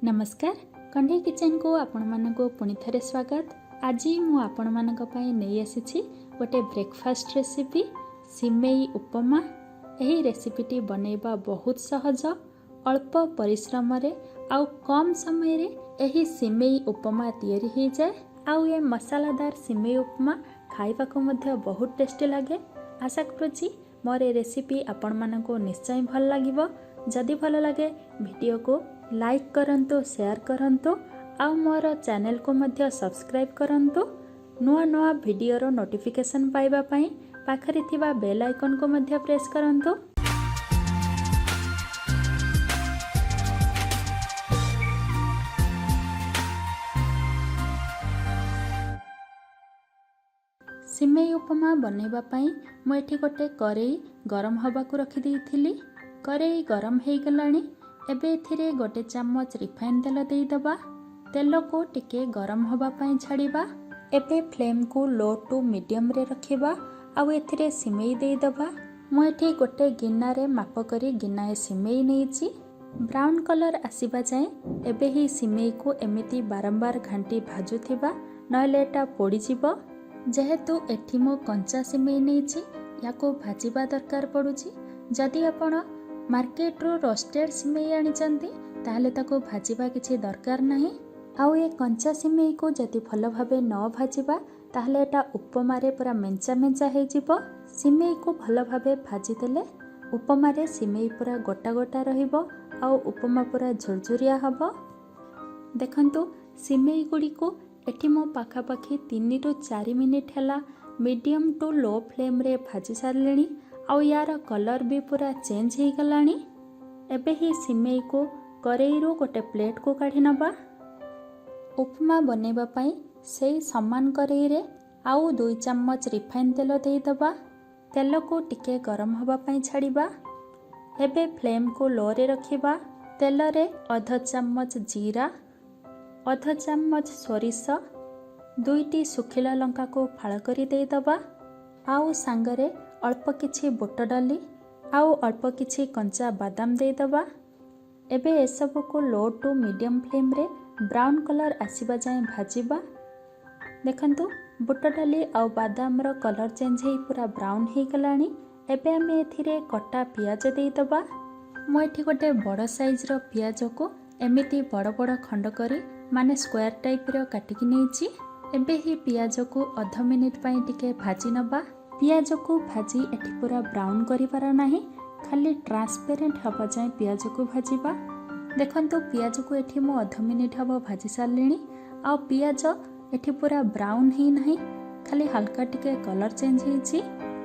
नमस्कार कंढे किचन को आपण मानक पुणी थे स्वागत। आज मु आपण मानक पई नहीं आसी गोटे ब्रेकफास्ट रेसिपी सिमेई उपमा। यही रेसिपीटी बनैबा बहुत सहज, अल्प परिश्रम रे आउ कम समय रे यही सिमेई उपमा तैयारी हो जाए। आउ ये मसालादार सिमेई उपमा खाइबा को मध्य बहुत टेस्टी लगे। आशा करुच्ची मोर ये रेसिपी आपण मानक निश्चय भल लागिबो। जदि भल लगे वीडियो को लाइक करंतु, शेयर करंतु, आउ मोर चैनल को मध्य सब्सक्राइब करंतु। नुआ नुआ वीडियो रो नोटिफिकेशन पाइबा पई पाखरे थिबा बेल आइकन को मध्य प्रेस करंतु। सिमेई उपमा बनैबा पई मु एठी गोटे करेई गरम हवा को रखी देइथिली। करेई गरम हो गलानी। एबे एथिरे गोटे चम्मच रिफाइन तेल देइदबा। तेल को टिके गरम हवा पई छाड़िबा। एबे फ्लेम को लो टू मीडियम रे रखिबा। आउ एथिरे सिमेई देइदबा। मु एठी गोटे गिन्नारे माप करी गिन्नाए सिमेई नेइची। ब्राउन कलर आसीबा जाए एबे ही सिमेई को एमिति बारंबार घांटी भाजुथिबा, नहले एटा पोड़ी जिवो। जेहेतु एठी मो कंचा सिमेई नेइची, याको भाजिबा दरकार पड़ुची। जदि आपण मार्केट रो रोस्टेड सिमेई आनिचंती ताहले ताको भाजिबा किछि दरकार नाही। आउ ये कंचा सिमेई को जदि भल भाबे न भाजिबा ताहले एटा उपमा रे पूरा मेंचा मेंचा हे जिवो। सिमेई को भल भाबे भाजी देले उपमा रे सिमेई पूरा गोटा गोटा रहिबो, आउ उपमा पूरा झुरझुरिया हबो। देखंतु सिमेई गुडी को एठी मो पाखा पाखी 3 ରୁ 4 मिनिट हैला मीडियम टू लो फ्लेम रे भाजी सारलेनी। आउ यार कलर भी पूरा चेंज हो गलानी। एबे ही सिमेई को करेई रो गोटे प्लेट को काढ़ी नबा। उपमा बनेबा पई सेई समान करेई रे आउ 2 चम्मच रिफाइन तेल देइदबा। तेल को टिके गरम हवा पई छाड़िबा। एबे फ्लेम को लो रे रखिबा। तेल रे आधा चम्मच जीरा, आधा चम्मच सोरिष, 2टी सुखिला लंका को फाळ करी देइदबा। आउ सांगरे अल्प किछि बुट डाली आउ अल्प किछि कंचा बादाम देइदबा। एबे ए सब को लो टू मीडियम फ्लेम रे ब्राउन कलर आसीबा जाए भाजिबा। देखंतु बुट डाली आउ बादाम रो कलर चेंज हेई पूरा ब्राउन हेई गलानी। एबे हमें एथिरे कटा पियाज देइदबा। मु एठी गोटे बड़ साइज रो पियाज को एमिति बड़ बड़ खंड करी माने स्क्वायर टाइप रो काटिकी नेइची। एबे ही पियाज को आधा मिनिट पई टिके भाजी नबा। पियाज को भाजी एठी पूरा ब्राउन करिबार नाही, खाली ट्रांसपेरेंट हवा जाए पियाज को भाजीबा। देखंतु पियाज को एठी मो आधा मिनिट हवा भाजी सारलेनी। आ पियाज एठी पूरा ब्राउन ही नाही, खाली हल्का टिके कलर चेंज हेची।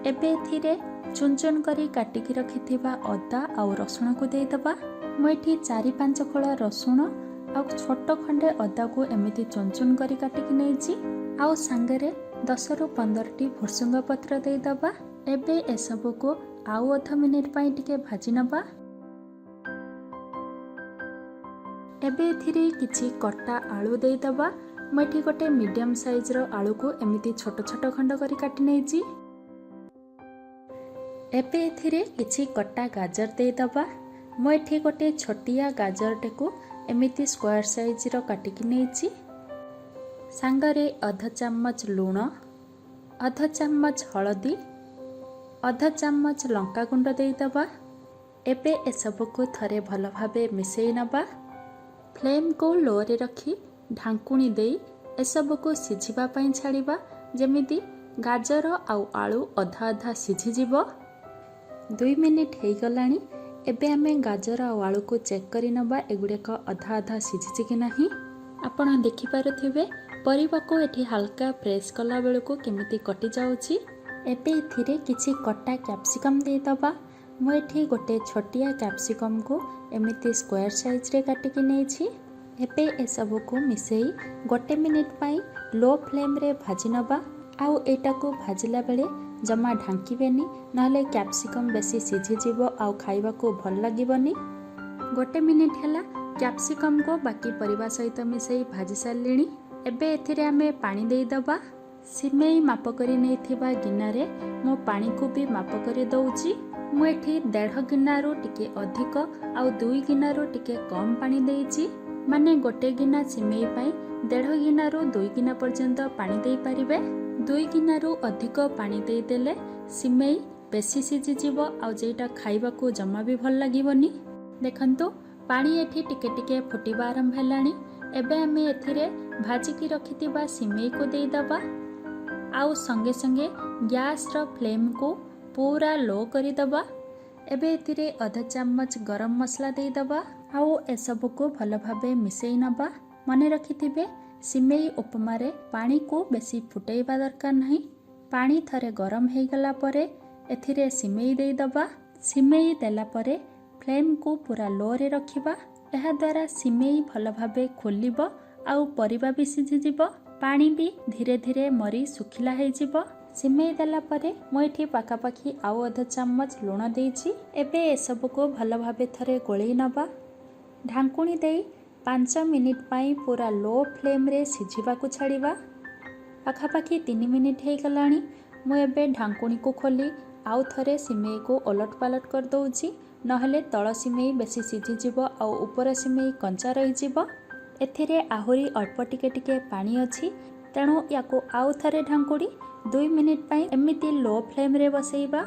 एबे एथिरे चुन चुन करी काटिकी रखिथिबा अदा आउ रसुण को देइदबा। मो एठी 4-5 खोला रसुण आउ छोट खंडे अदा को एमिति चुन चुन करी काटिकी नेइची। आउ सांगरे 10 ରୁ 15टी भुर्सुंगा पत्र देइदबा। एबे ए सब को आउ आधा मिनिट पई टिके भाजी नबा। एबे एथिरे किछि कटा आलू देइदबा। मठी गोटे मीडियम साइज रो आलू को एमिति छोट छोट खंड करी काटि नेइची। एबे एथिरे किछि कटा गाजर देइदबा। म एठी गोटे छोटिया गाजरटे को एमिति स्क्वायर साइज रो काटिकी नेइची। सांगरे आधा चम्मच लूण, आधा चम्मच हलदी, आधा चम्मच लंका गुंड देइदबा। एबे ए सब को थरे भल भाबे मिसेई नबा। फ्लेम को लो रे रखी ढांकुणी देई ए सब को सिझिबा पई छाड़िबा, जेमिति गाजर आउ आलू अधा अधा सिझि जिवो। 2 मिनिट हेई गलानी। एबे हमें गाजर आउ आलू को चेक करी नबा एगुडेक अधा अधा सिझिछि कि नाही। आपण देखि पारुथिबे परिबा को एठी हल्का प्रेस कला बेल को केमिति कटि जाउछि। एबे एथिरे किछि कटा कैप्सिकम देइदबा। मु एठी गोटे छोटिया कैप्सिकम को एमिति स्क्वायर साइज रे काटिकी नेछि। एबे ए सब को मिसेई 1 मिनिट पई लो फ्लेम रे भाजी नबा। आउ एटा को भाजिला बेले जमा ढांकीबेनी, नहले कैप्सिकम बेसी सिझि जिवो आउ खाइबा को भल लागिबनी। 1 मिनिट हैला कैप्सिकम को बाकी परिबा सहित मिसेई भाजी सारलेनी। एबे एथिरे हमें पानी देइदबा। सिमेई माप करी नेथिबा गिन्नारे मो पानी को भी माप करी दउची। मु एठी 1.5 गिन्नारू टिके अधिक आउ 2 गिन्नारू टिके कम पानी देइची। माने गोटे गिना सिमेई पाई 1.5 गिनारू 2 गिना पर्यंत पानी दे पारिबे। 2 गिनारू अधिक पानी दे देले सिमेई बेसी सिझिजिव आ जेटा खाइबाकू जमा भी भल लागिवनी। देखंतु पानी एठी टिके टिके फुटिबा आरंभ हेलानी। एबे आमे एथिरे भाजिकी रखितिबा सिमेई को देई दबा आउ संगे संगे गैस रो फ्लेम को पूरा लो करी दबा। एबे एथिरे आधा चम्मच गरम मसला देई दबा आउ एसबु को भल भाबे मिसेई नबा। मने रखिथिबे सिमेई उपमा रे पानी को बेसी फुटेइबा दरकार नहीं। पानी थरे गरम हेई गला परे एथिरे सिमेई देई दबा। सिमेई देला परे फ्लेम को पूरा लो रे रखिबा। एहा द्वारा सिमेई भल भाबे खोलिबो आउ परिबा भी सिझिजिबो। पानी भी धीरे धीरे मरी सुखिला हेई जिवो। सिमेई देला परे मु एठी पाखापाखी आउ आधा चम्मच लुण देइछि। एबे एसबु को भल भाबे थरे गोळेई नबा। ढांकुणी देई 5 मिनिट पाई पूरा लो फ्लेम रे सिझिबा को छाड़िबा। पाखापाखी 3 मिनिट हेई गलानी। मु एबे ढांकुणी को खोली आउ थरे सिमेई को ओलट पालट कर दउछि, नहले तळ सिमेई बेसी सिझिजिबो आउ ऊपर सिमेई कंचा रही जिवो। एथिरे आहुरी अल्प टिके टिके पानी अछि, तेणु याको आउ थरे ढांकुड़ी 2 मिनिट पाई एमिति लो फ्लेम रे बसैबा।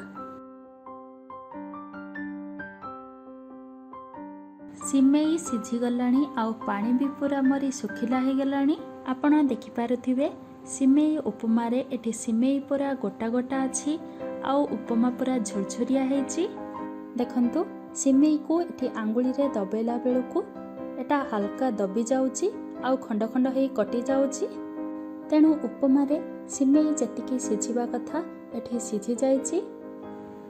सिमेई सिझी गलानी आउ पानी भी पूरा मरी सुखिला हे गलानी। आपण देखि पारुथिबे सिमेई उपमा रे एठी सिमेई पूरा गोटा गोटा अछि आउ उपमा पूरा झुरझुरिया हेछि। देखंतु सिमेई को एठी आंगुली रे दबेला बेलकू एटा हल्का दबी जाउची आउ खंड खंड हेई कटि जाउची। तेणु उपमा रे सिमेई जेतिकी सिझिबा कथा एठी सिझी जाइची।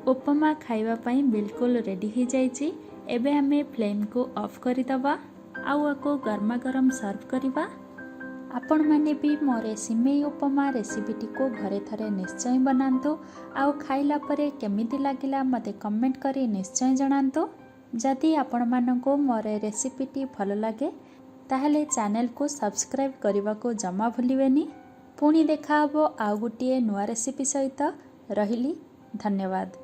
उपमा खाइबा पई बिल्कुल रेडी ही जाइची। एबे हमें फ्लेम को ऑफ करी दबा आउ आको गरमा गरम सर्व करिबा। आपण माने भी मोरे सिमेई उपमा रेसिपीटी को घरे थरे निश्चय बनांतु आउ खाइला परे केमिति लागिला मते कमेंट करी निश्चय जणांतु। जदि आपण मानको मोरे रेसिपीटी भल लागे ताहले चैनल को सब्सक्राइब करने को जमा भूलिबेनी। पुणी देखा हबो आउ गुटिए नुआ रेसिपी सहित। रहिली, धन्यवाद।